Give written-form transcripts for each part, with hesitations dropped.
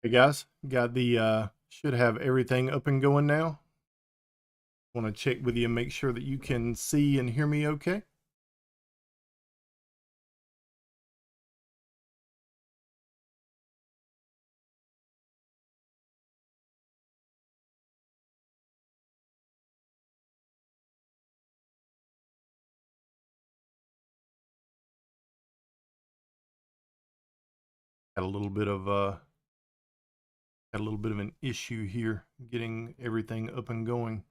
Hey guys, got the should have everything up and going now. Want to check with you and make sure that you can see and hear me okay. Had a little bit of had a little bit of an issue here getting everything up and going.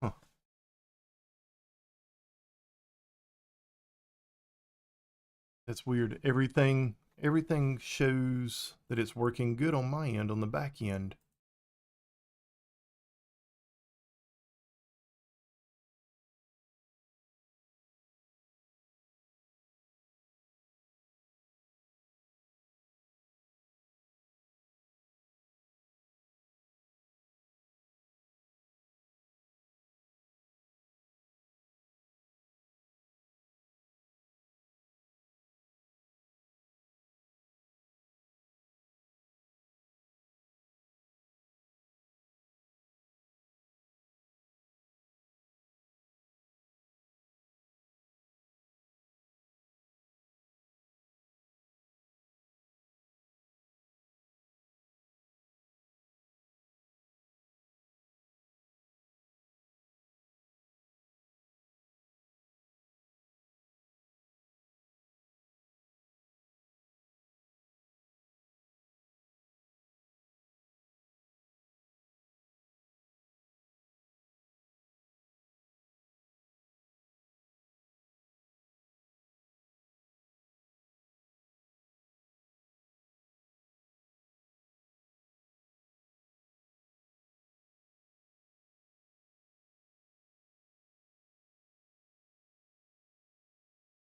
Huh, that's weird. Everything shows that it's working good on my end on the back end.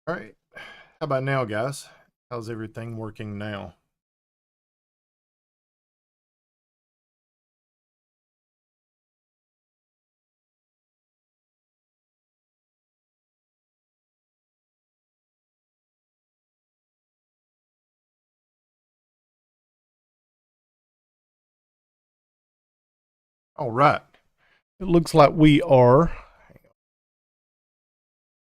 All right. How about now, guys? How's everything working now? All right. It looks like we are.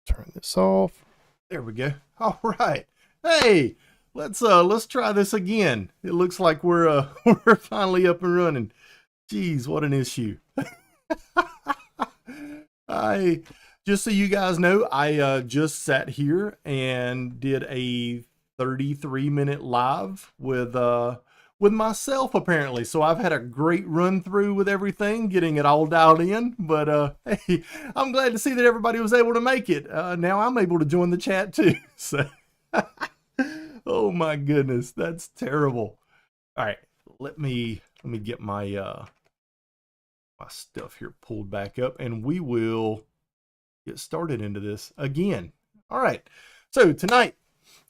Turn this off. There we go. All right. Hey, let's try this again. It looks like we're we're finally up and running. Jeez, what an issue. I just so you guys know, I just sat here and did a 33-minute live with myself apparently. So I've had a great run through with everything, getting it all dialed in. But hey, I'm glad to see that everybody was able to make it. Now I'm able to join the chat too. So, oh my goodness, that's terrible. All right, let me get my stuff here pulled back up, and we will get started into this again. All right, so tonight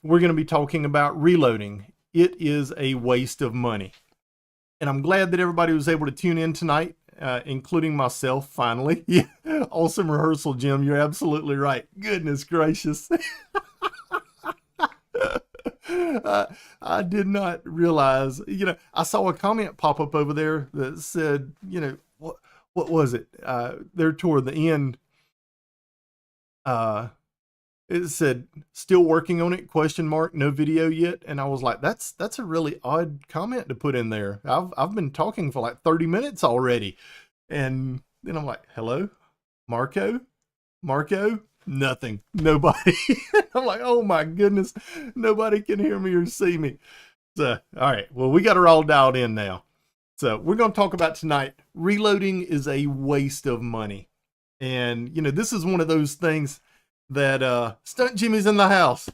we're going to be talking about reloading. It is a waste of money. And I'm glad that everybody was able to tune in tonight, including myself, finally. Yeah, awesome rehearsal, Jim. You're absolutely right. Goodness gracious. I did not realize, I saw a comment pop up over there that said, what was it? There toward the end, uh, it said still working on it, question mark, no video yet. And I was like, that's a really odd comment to put in there. I've been talking for like 30 minutes already. And then I'm like, hello, Marco, nothing, nobody. I'm like, oh my goodness, nobody can hear me or see me. So, all right, well, we got her all dialed in now. So we're going to talk about tonight. Reloading is a waste of money. And, this is one of those things that Stunt Jimmy's in the house.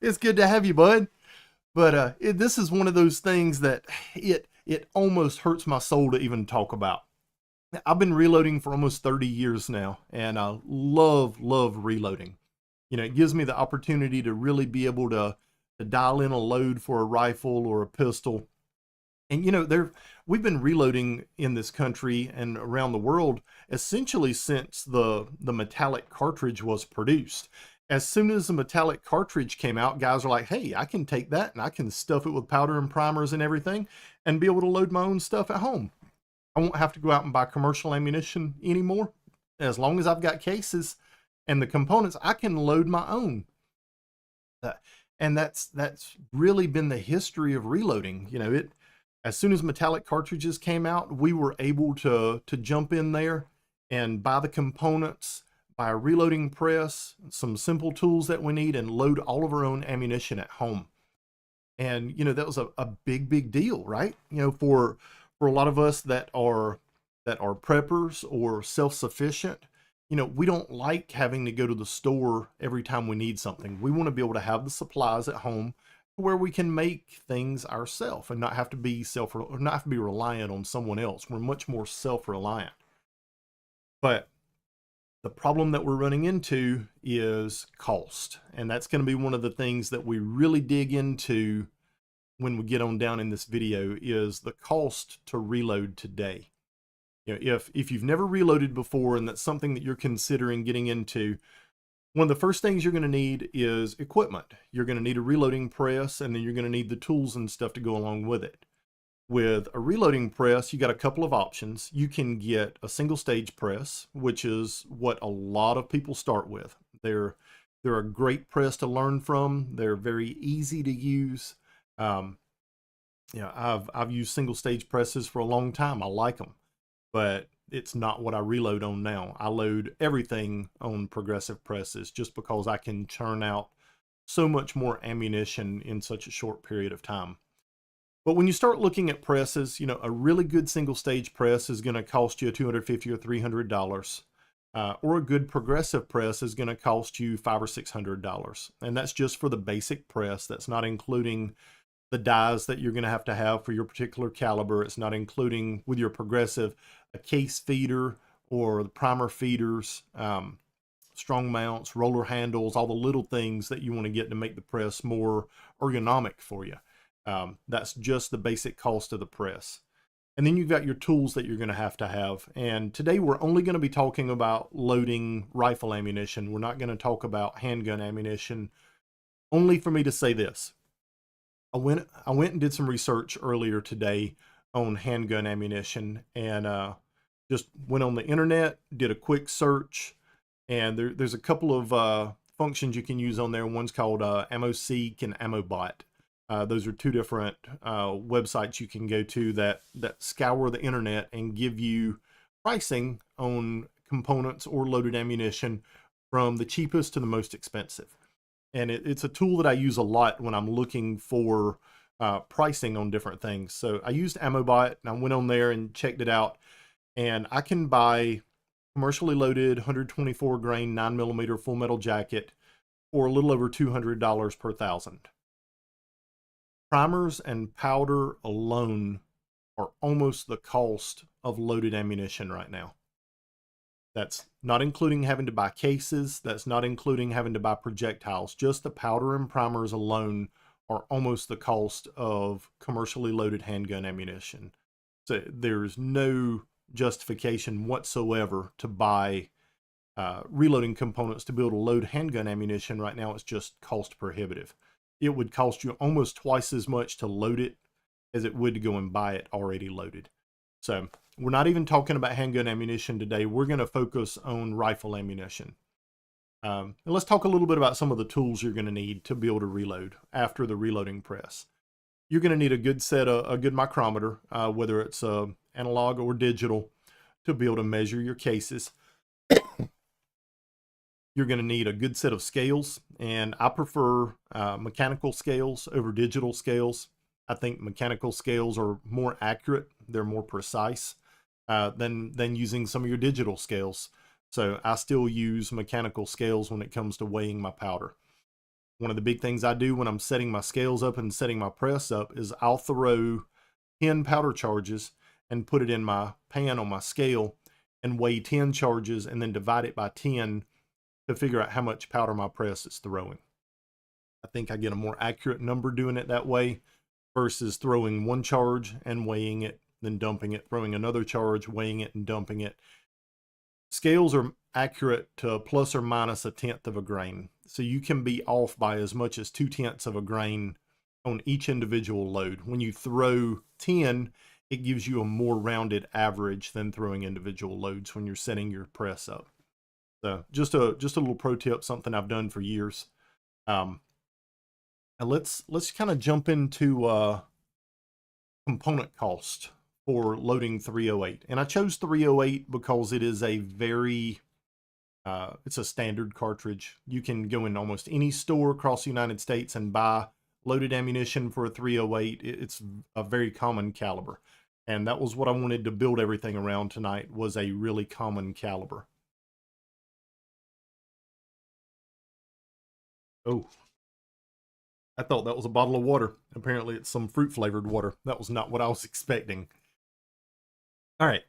It's good to have you, bud. But this is one of those things that it almost hurts my soul to even talk about. I've been reloading for almost 30 years now, and I love reloading. It gives me the opportunity to really be able to dial in a load for a rifle or a pistol And we've been reloading in this country and around the world essentially since the metallic cartridge was produced. As soon as the metallic cartridge came out, guys are like, hey, I can take that and I can stuff it with powder and primers and everything and be able to load my own stuff at home. I won't have to go out and buy commercial ammunition anymore. As long as I've got cases and the components, I can load my own. And that's really been the history of reloading. As soon as metallic cartridges came out, we were able to jump in there and buy the components, buy a reloading press, some simple tools that we need, and load all of our own ammunition at home. And that was a big deal, right? For a lot of us that are preppers or self-sufficient, we don't like having to go to the store every time we need something. We want to be able to have the supplies at home where we can make things ourselves and not have to be reliant on someone else. We're much more self-reliant. But the problem that we're running into is cost. And that's going to be one of the things that we really dig into when we get on down in this video, is the cost to reload today. If you've never reloaded before and that's something that you're considering getting into, one of the first things you're going to need is equipment. You're going to need a reloading press, and then you're going to need the tools and stuff to go along with it. With a reloading press, you got a couple of options. You can get a single stage press, which is what a lot of people start with. They're a great press to learn from. They're very easy to use. I've used single stage presses for a long time. I like them. But it's not what I reload on now. I load everything on progressive presses just because I can churn out so much more ammunition in such a short period of time. But when you start looking at presses, a really good single stage press is going to cost you $250 or $300. Or a good progressive press is going to cost you $500 or $600. And that's just for the basic press. That's not including the dies that you're going to have for your particular caliber. It's not including, with your progressive, a case feeder or the primer feeders, strong mounts, roller handles, all the little things that you want to get to make the press more ergonomic for you. That's just the basic cost of the press. And then you've got your tools that you're going to have. And today we're only going to be talking about loading rifle ammunition. We're not going to talk about handgun ammunition, only for me to say this. I went and did some research earlier today on handgun ammunition, and just went on the internet, did a quick search, and there's a couple of functions you can use on there. One's called AmmoSeek and AmmoBot. Those are two different websites you can go to that scour the internet and give you pricing on components or loaded ammunition from the cheapest to the most expensive. And it's a tool that I use a lot when I'm looking for pricing on different things. So I used AmmoBot, and I went on there and checked it out. And I can buy commercially loaded 124 grain 9mm full metal jacket for a little over $200 per thousand. Primers and powder alone are almost the cost of loaded ammunition right now. That's not including having to buy cases. That's not including having to buy projectiles. Just the powder and primers alone are almost the cost of commercially loaded handgun ammunition. So there's no justification whatsoever to buy reloading components to be able to load handgun ammunition right now. It's just cost prohibitive. It would cost you almost twice as much to load it as it would to go and buy it already loaded. So we're not even talking about handgun ammunition today. We're going to focus on rifle ammunition. And let's talk a little bit about some of the tools you're going to need to be able to reload after the reloading press. You're going to need a good micrometer, whether it's analog or digital, to be able to measure your cases. You're going to need a good set of scales, and I prefer mechanical scales over digital scales. I think mechanical scales are more accurate. They're more precise than using some of your digital scales. So I still use mechanical scales when it comes to weighing my powder. One of the big things I do when I'm setting my scales up and setting my press up is I'll throw 10 powder charges and put it in my pan on my scale and weigh 10 charges and then divide it by 10 to figure out how much powder my press is throwing. I think I get a more accurate number doing it that way. versus throwing one charge and weighing it, then dumping it, throwing another charge, weighing it, and dumping it. Scales are accurate to plus or minus a tenth of a grain. So you can be off by as much as 2/10 of a grain on each individual load. When you throw 10, it gives you a more rounded average than throwing individual loads when you're setting your press up. So just a little pro tip, something I've done for years. And let's kind of jump into component cost for loading 308. And I chose 308 because it is a very it's a standard cartridge. You can go in almost any store across the United States and buy loaded ammunition for a 308. It's a very common caliber. And that was what I wanted to build everything around tonight, was a really common caliber. Oh, I thought that was a bottle of water. Apparently it's some fruit flavored water. That was not what I was expecting. All right,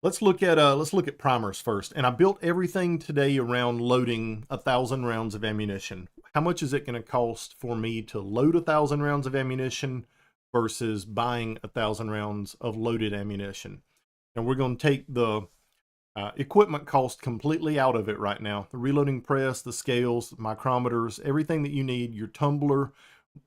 let's look at primers first. And I built everything today around loading 1,000 rounds of ammunition. How much is it going to cost for me to load 1,000 rounds of ammunition versus buying 1,000 rounds of loaded ammunition? And we're going to take the equipment cost completely out of it right now. The reloading press, the scales, micrometers, everything that you need, your tumbler,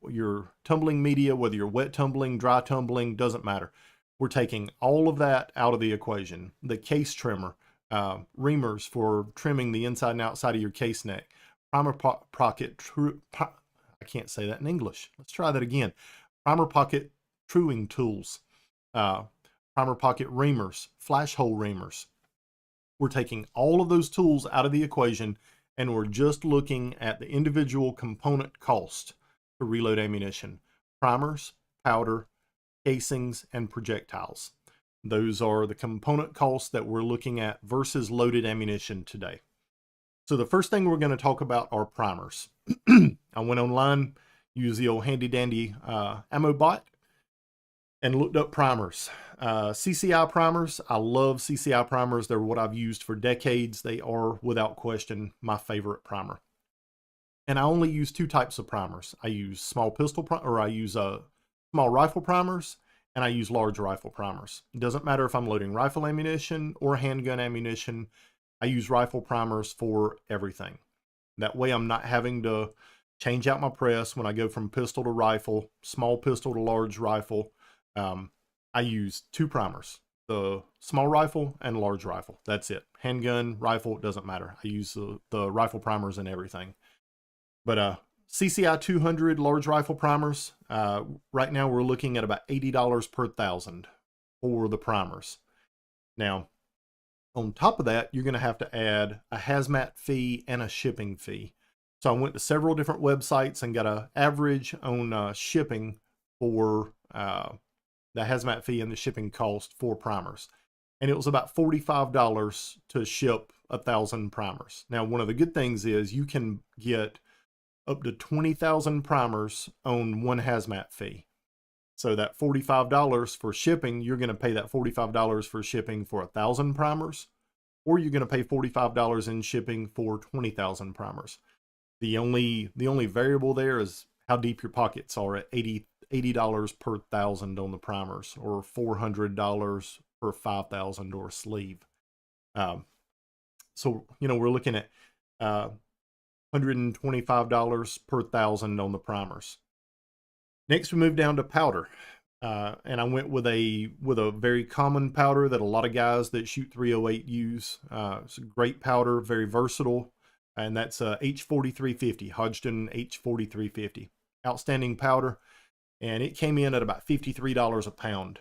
your tumbling media, whether you're wet tumbling, dry tumbling, doesn't matter. We're taking all of that out of the equation. The case trimmer, reamers for trimming the inside and outside of your case neck, primer pocket, I can't say that in English. Let's try that again. Primer pocket truing tools, primer pocket reamers, flash hole reamers. We're taking all of those tools out of the equation, and we're just looking at the individual component cost to reload ammunition. Primers, powder, casings, and projectiles. Those are the component costs that we're looking at versus loaded ammunition today. So the first thing we're going to talk about are primers. I went online, used the old handy dandy ammo bot, and looked up primers. CCI primers. I love CCI primers. They're what I've used for decades. They are, without question, my favorite primer. And I only use two types of primers. I use small rifle primers, and I use large rifle primers. It doesn't matter if I'm loading rifle ammunition or handgun ammunition. I use rifle primers for everything. That way I'm not having to change out my press when I go from pistol to rifle, small pistol to large rifle. I use two primers, the small rifle and large rifle. That's it. Handgun, rifle, it doesn't matter. I use the rifle primers and everything. But CCI 200 large rifle primers, right now we're looking at about $80 per 1,000 for the primers. Now, on top of that, you're going to have to add a hazmat fee and a shipping fee. So I went to several different websites and got an average on shipping for the hazmat fee and the shipping cost for primers. And it was about $45 to ship 1,000 primers. Now, one of the good things is you can get up to 20,000 primers on one hazmat fee. So that $45 for shipping, you're going to pay that $45 for shipping for 1,000 primers, or you're going to pay $45 in shipping for 20,000 primers. The only variable there is how deep your pockets are at $80 per 1,000 on the primers, or $400 per 5,000 or a sleeve. So, we're looking at $125 per 1,000 on the primers. Next, we move down to powder. And I went with a very common powder that a lot of guys that shoot 308 use. It's a great powder, very versatile. And that's H4350, Hodgdon H4350. Outstanding powder. And it came in at about $53 a pound.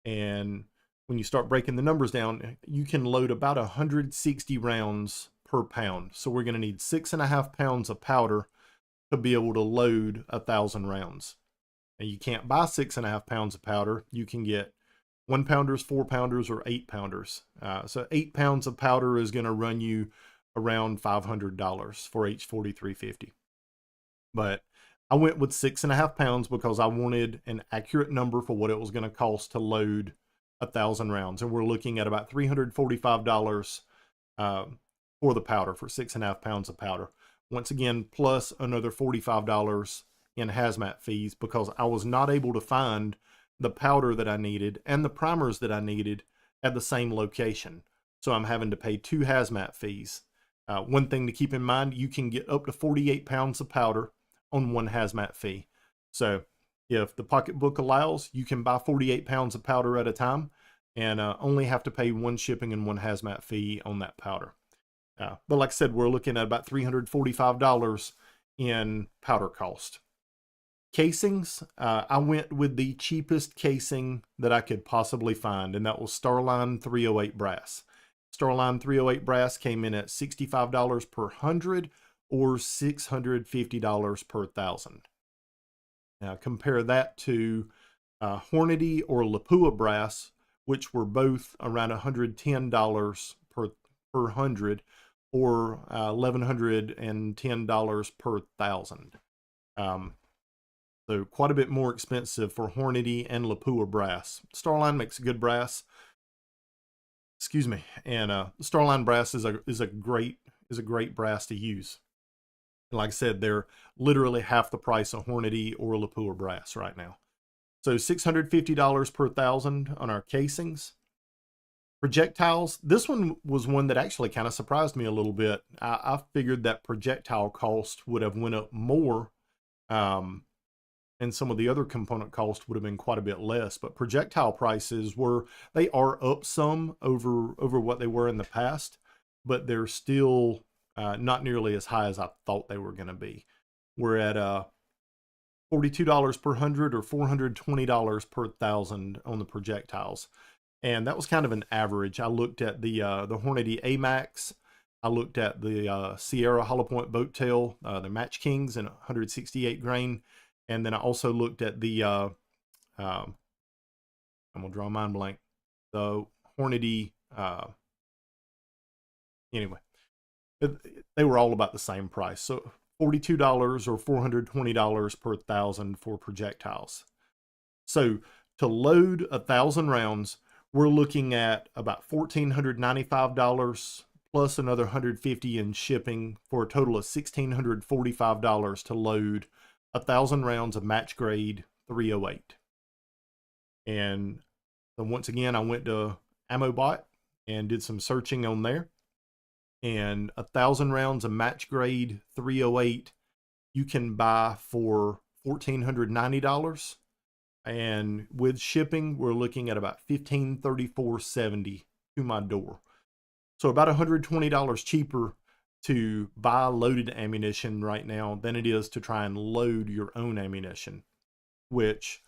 And when you start breaking the numbers down, you can load about 160 rounds per pound. So we're going to need 6.5 pounds of powder to be able to load 1,000 rounds. And you can't buy 6.5 pounds of powder. You can get 1 pounders, 4 pounders, or 8 pounders. So 8 pounds of powder is going to run you around $500 for H4350. But I went with 6.5 pounds because I wanted an accurate number for what it was going to cost to load 1,000 rounds. And we're looking at about $345 for the powder, for 6.5 pounds of powder. Once again, plus another $45 in hazmat fees because I was not able to find the powder that I needed and the primers that I needed at the same location. So I'm having to pay 2 hazmat fees. One thing to keep in mind, you can get up to 48 pounds of powder on 1 hazmat fee. So if the pocketbook allows, you can buy 48 pounds of powder at a time and only have to pay 1 shipping and 1 hazmat fee on that powder. But like I said, we're looking at about $345 in powder cost. Casings, I went with the cheapest casing that I could possibly find, and that was Starline 308 brass. Starline 308 brass came in at $65 per 100 or $650 per 1,000. Now compare that to Hornady or Lapua brass, which were both around $110 per 100 or $1,110 per 1,000. So quite a bit more expensive for Hornady and Lapua brass. Starline makes a good brass. Excuse me. And Starline brass is a great brass to use. And like I said, they're literally half the price of Hornady or Lapua brass right now. So $650 per 1,000 on our casings. Projectiles, this one was one that actually kind of surprised me a little bit. I figured that projectile cost would have went up more, and some of the other component cost would have been quite a bit less. But projectile prices they are up some over what they were in the past, but they're still not nearly as high as I thought they were going to be. We're at $42 per 100 or $420 per 1,000 on the projectiles. And that was kind of an average. I looked at the Hornady AMAX. I looked at the Sierra Hollow Point Boat Tail, the Match Kings in 168 grain. And then I also looked at the, I'm going to draw a mind blank, the Hornady, anyway, they were all about the same price. So $42 or $420 per 1,000 for projectiles. So to load 1,000 rounds, we're looking at about $1,495 plus another $150 in shipping for a total of $1,645 to load 1,000 rounds of match grade 308. And so once again, I went to AmmoBot and did some searching on there. And 1,000 rounds of match grade 308 you can buy for $1,490. And with shipping, we're looking at about $1,534.70 to my door. So about $120 cheaper to buy loaded ammunition right now than it is to try and load your own ammunition, which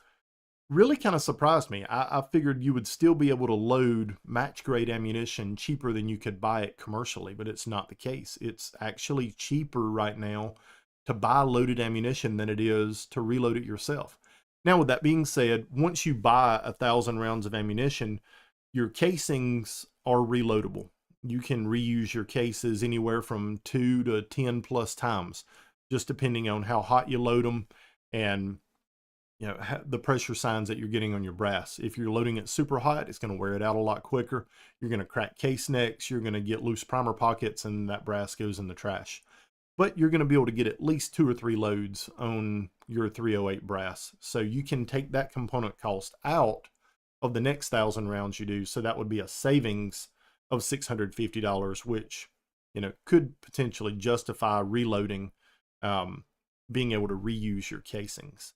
really kind of surprised me. I figured you would still be able to load match grade ammunition cheaper than you could buy it commercially, but it's not the case. It's actually cheaper right now to buy loaded ammunition than it is to reload it yourself. Now, with that being said, once you buy 1,000 rounds of ammunition, your casings are reloadable. You can reuse your cases anywhere from 2 to 10 plus times, just depending on how hot you load them and the pressure signs that you're getting on your brass. If you're loading it super hot, it's going to wear it out a lot quicker. You're going to crack case necks. You're going to get loose primer pockets, and that brass goes in the trash. But you're going to be able to get at least 2 or 3 loads on your 308 brass. So you can take that component cost out of the next 1,000 rounds you do. So that would be a savings of $650, which, could potentially justify reloading, being able to reuse your casings.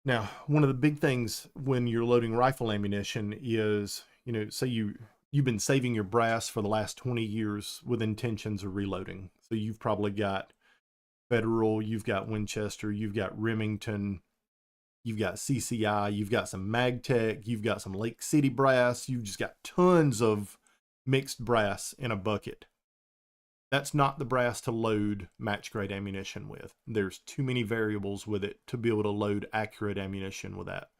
Now, one of the big things when you're loading rifle ammunition is, say you've been saving your brass for the last 20 years with intentions of reloading. So you've probably got Federal, you've got Winchester, you've got Remington, you've got CCI, you've got some MagTech, you've got some Lake City brass, you've just got tons of mixed brass in a bucket. That's not the brass to load match grade ammunition with. There's too many variables with it to be able to load accurate ammunition with that.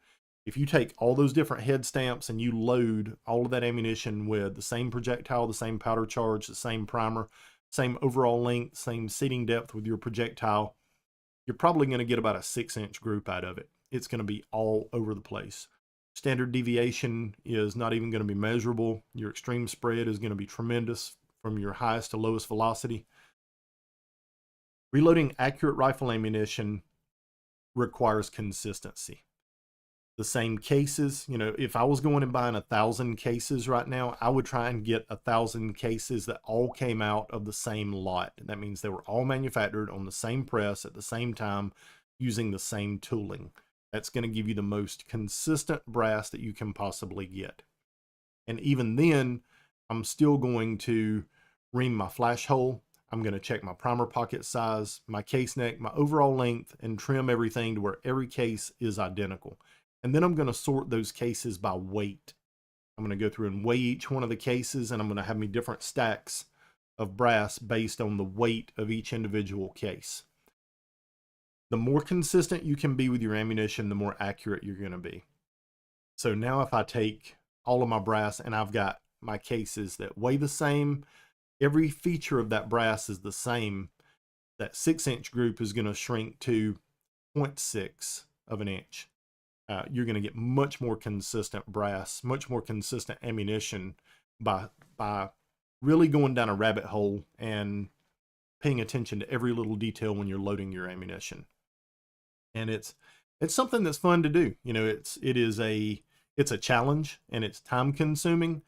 If you take all those different head stamps and you load all of that ammunition with the same projectile, the same powder charge, the same primer, same overall length, same seating depth with your projectile, you're probably going to get about a 6-inch group out of it. It's going to be all over the place. Standard deviation is not even going to be measurable. Your extreme spread is going to be tremendous from your highest to lowest velocity. Reloading accurate rifle ammunition requires consistency. The same cases, you know, if I was going and buying 1,000 cases right now, I would try and get 1,000 cases that all came out of the same lot. That means they were all manufactured on the same press at the same time using the same tooling. That's going to give you the most consistent brass that you can possibly get. And even then, I'm still going to ream my flash hole. I'm going to check my primer pocket size, my case neck, my overall length, and trim everything to where every case is identical. And then I'm going to sort those cases by weight. I'm going to go through and weigh each one of the cases, and I'm going to have me different stacks of brass based on the weight of each individual case. The more consistent you can be with your ammunition, the more accurate you're going to be. So now if I take all of my brass and I've got my cases that weigh the same, every feature of that brass is the same, that 6-inch group is going to shrink to 0.6 of an inch. You're going to get much more consistent brass, much more consistent ammunition by really going down a rabbit hole and paying attention to every little detail when you're loading your ammunition. And it's something that's fun to do. You know, it's a challenge and it's time consuming,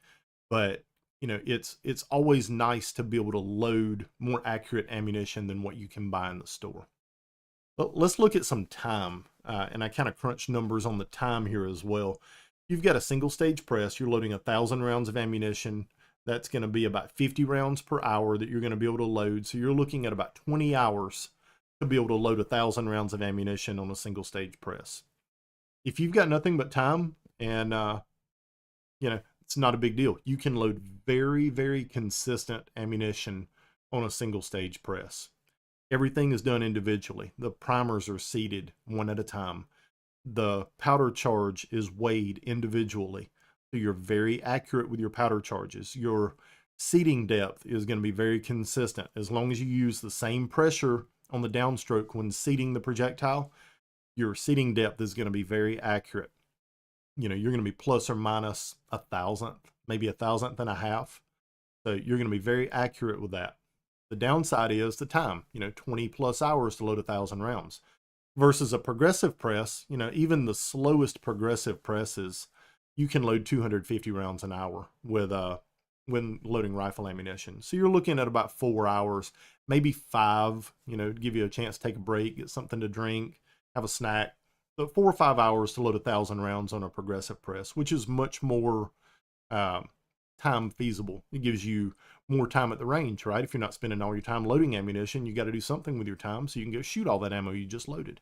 but you know, it's always nice to be able to load more accurate ammunition than what you can buy in the store. But let's look at some time. And I kind of crunch numbers on the time here as well. You've got a single stage press. You're loading 1,000 rounds of ammunition. That's going to be about 50 rounds per hour that you're going to be able to load. So you're looking at about 20 hours to be able to load 1,000 rounds of ammunition on a single stage press. If you've got nothing but time and, you know, it's not a big deal. You can load very, very consistent ammunition on a single stage press. Everything is done individually. The primers are seated one at a time. The powder charge is weighed individually. So you're very accurate with your powder charges. Your seating depth is going to be very consistent. As long as you use the same pressure on the downstroke when seating the projectile, your seating depth is going to be very accurate. You know, you're going to be plus or minus 1,000th, maybe 1,000th and a half. So you're going to be very accurate with that. The downside is the time, you know, 20 plus hours to load 1,000 rounds versus a progressive press. You know, even the slowest progressive presses, you can load 250 rounds an hour with when loading rifle ammunition. So you're looking at about 4 hours, maybe 5, you know, to give you a chance to take a break, get something to drink, have a snack. But 4 or 5 hours to load 1,000 rounds on a progressive press, which is much more time feasible. It gives you more time at the range, right? If you're not spending all your time loading ammunition, you got to do something with your time so you can go shoot all that ammo you just loaded.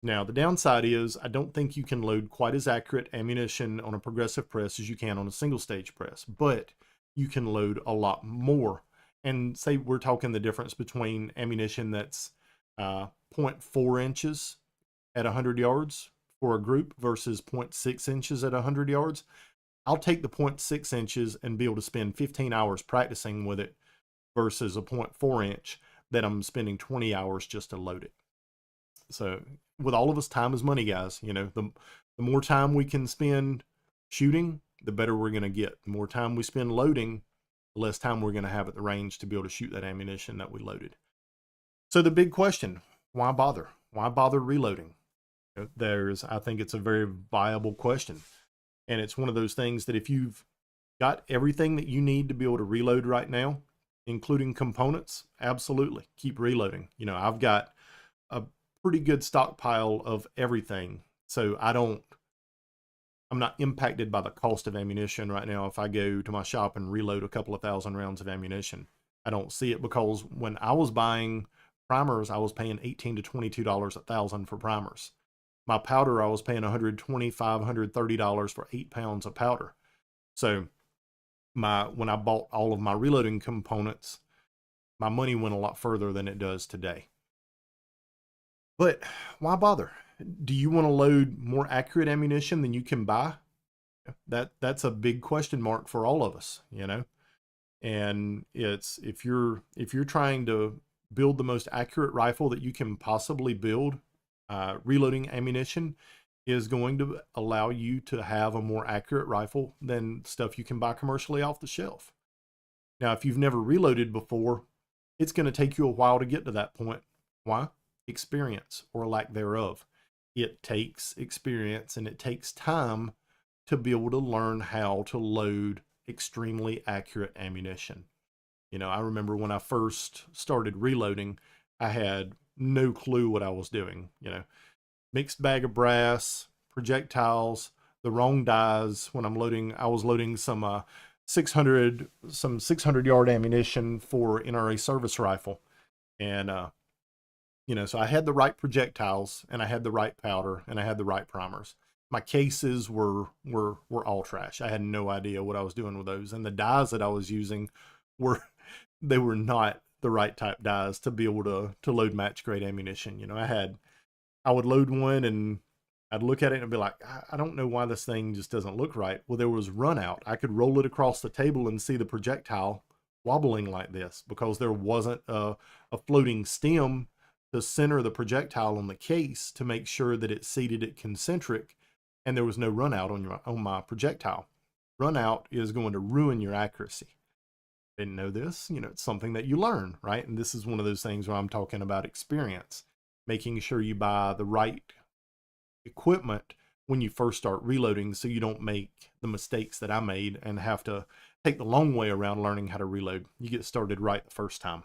Now, the downside is I don't think you can load quite as accurate ammunition on a progressive press as you can on a single stage press, but you can load a lot more. And say we're talking the difference between ammunition that's 0.4 inches at 100 yards for a group versus 0.6 inches at 100 yards. I'll take the 0.6 inches and be able to spend 15 hours practicing with it versus a 0.4 inch that I'm spending 20 hours just to load it. So with all of us, time is money, guys. You know, the more time we can spend shooting, the better we're going to get. The more time we spend loading, the less time we're going to have at the range to be able to shoot that ammunition that we loaded. So the big question, why bother? Why bother reloading? I think it's a very viable question. And it's one of those things that if you've got everything that you need to be able to reload right now, including components, absolutely keep reloading. You know, I've got a pretty good stockpile of everything. So I'm not impacted by the cost of ammunition right now. If I go to my shop and reload a couple of 1,000 rounds of ammunition, I don't see it, because when I was buying primers, I was paying $18 to $22 1,000 for primers. My powder, I was paying $125, $130 for 8 pounds of powder. So when I bought all of my reloading components, my money went a lot further than it does today. But why bother? Do you want to load more accurate ammunition than you can buy? That's a big question mark for all of us, you know. And it's if you're trying to build the most accurate rifle that you can possibly build, reloading ammunition is going to allow you to have a more accurate rifle than stuff you can buy commercially off the shelf. Now, if you've never reloaded before, it's going to take you a while to get to that point. Why? Experience or lack thereof. it takes experience and it takes time to be able to learn how to load extremely accurate ammunition. You know, I remember when I first started reloading, I had no clue what I was doing. You know, mixed bag of brass, projectiles, the wrong dies. When I'm loading, I was loading some 600 yard ammunition for NRA service rifle, and you know, so I had the right projectiles and I had the right powder and I had the right primers. My cases were all trash. I had no idea what I was doing with those, and the dies that I was using were they were not the right type dies to be able to load match grade ammunition. You know, I would load one and I'd look at it and be like, I don't know why this thing just doesn't look right. Well, there was run out. I could roll it across the table and see the projectile wobbling like this because there wasn't a floating stem to center the projectile on the case to make sure that it seated it concentric, and there was no run out on my projectile. Run out is going to ruin your accuracy. Didn't know this. You know, it's something that you learn, right? And this is one of those things where I'm talking about experience, making sure you buy the right equipment when you first start reloading so you don't make the mistakes that I made and have to take the long way around learning how to reload. You get started right the first time.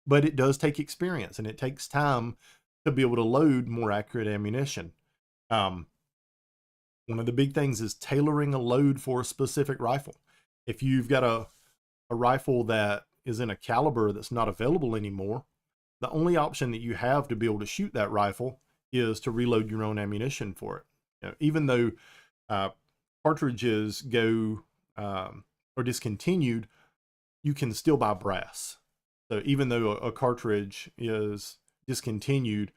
But it does take experience and it takes time to be able to load more accurate ammunition. One of the big things is tailoring a load for a specific rifle. If you've got a rifle that is in a caliber that's not available anymore, the only option that you have to be able to shoot that rifle is to reload your own ammunition for it. You know, even though cartridges go or discontinued, you can still buy brass. So even though a cartridge is discontinued,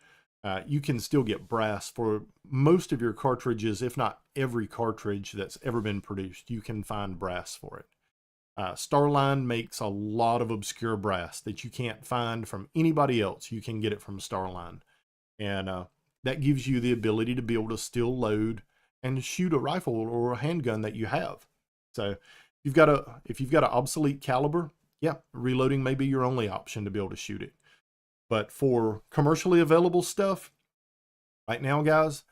you can still get brass for most of your cartridges, if not every cartridge that's ever been produced. You can find brass for it. Starline makes a lot of obscure brass that you can't find from anybody else. You can get it from Starline. And that gives you the ability to be able to still load and shoot a rifle or a handgun that you have. So if you've got an obsolete caliber, yeah, reloading may be your only option to be able to shoot it. But for commercially available stuff, right now, guys,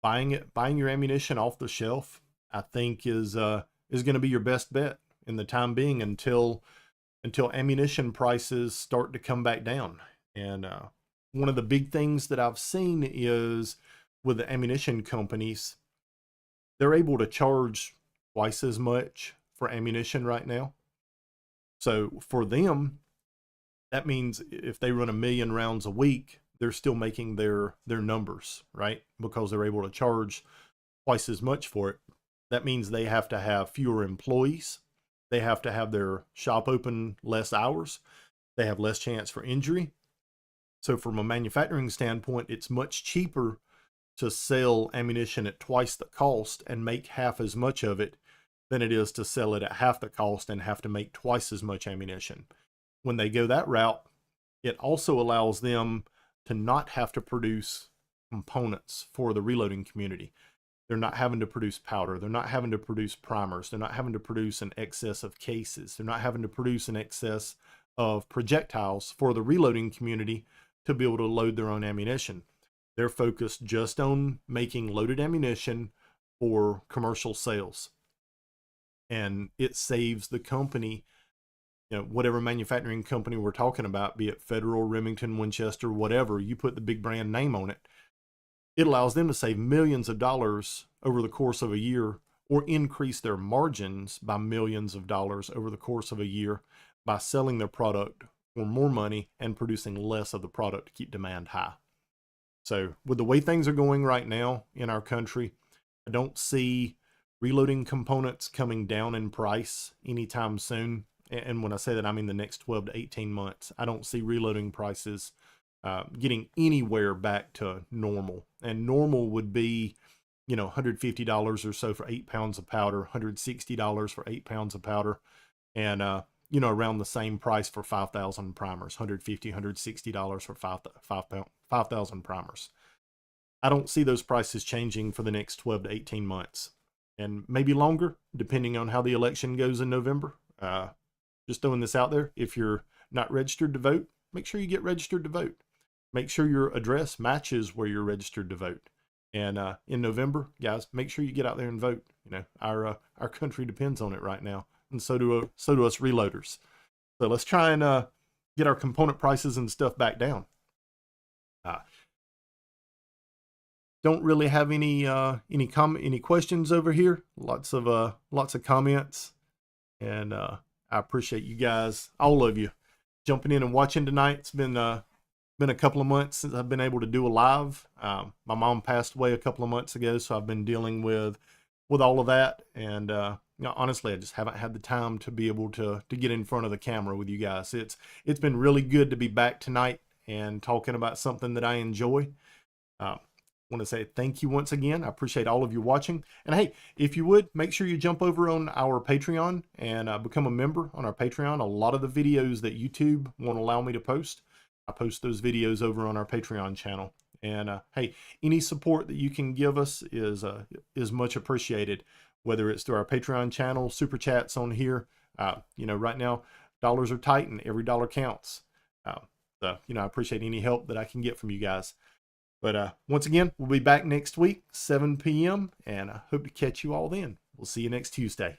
buying your ammunition off the shelf, I think is going to be your best bet in the time being until ammunition prices start to come back down. And one of the big things that I've seen is with the ammunition companies, they're able to charge twice as much for ammunition right now. So for them, that means if they run 1 million rounds a week, they're still making their numbers, right? Because they're able to charge twice as much for it. That means they have to have fewer employees. They have to have their shop open less hours. They have less chance for injury. So from a manufacturing standpoint, it's much cheaper to sell ammunition at twice the cost and make half as much of it than it is to sell it at half the cost and have to make twice as much ammunition. When they go that route, it also allows them to not have to produce components for the reloading community. They're not having to produce powder. They're not having to produce primers. They're not having to produce an excess of cases. They're not having to produce an excess of projectiles for the reloading community to be able to load their own ammunition. They're focused just on making loaded ammunition for commercial sales. And it saves the company, you know, whatever manufacturing company we're talking about, be it Federal, Remington, Winchester, whatever, you put the big brand name on it, it allows them to save millions of dollars over the course of a year or increase their margins by millions of dollars over the course of a year by selling their product for more money and producing less of the product to keep demand high. So with the way things are going right now in our country, I don't see reloading components coming down in price anytime soon. And when I say that, I mean the next 12 to 18 months. I don't see reloading prices getting anywhere back to normal. And normal would be, you know, $150 or so for 8 pounds of powder, $160 for 8 pounds of powder, and you know, around the same price for 5,000 primers, $150, $160 for 5,000 primers. I don't see those prices changing for the next 12 to 18 months, and maybe longer, depending on how the election goes in November. Just throwing this out there. If you're not registered to vote, make sure you get registered to vote. Make sure your address matches where you're registered to vote. And in November, guys, make sure you get out there and vote. You know, our country depends on it right now, and so do us reloaders. So let's try and get our component prices and stuff back down. Don't really have any questions over here. Lots of comments, and I appreciate you guys, all of you, jumping in and watching tonight. It's been a couple of months since I've been able to do a live. My mom passed away a couple of months ago, so I've been dealing with all of that, and you know, honestly, I just haven't had the time to be able to get in front of the camera with you guys. It's been really good to be back tonight and talking about something that I enjoy. Want to say thank you once again. I appreciate all of you watching. And hey, if you would, make sure you jump over on our Patreon and become a member on our Patreon. A lot of the videos that YouTube won't allow me to post, I post those videos over on our Patreon channel. And hey, any support that you can give us is much appreciated, whether it's through our Patreon channel, super chats on here. You know, right now, dollars are tight and every dollar counts. So, you know, I appreciate any help that I can get from you guys. But once again, we'll be back next week, 7 p.m., and I hope to catch you all then. We'll see you next Tuesday.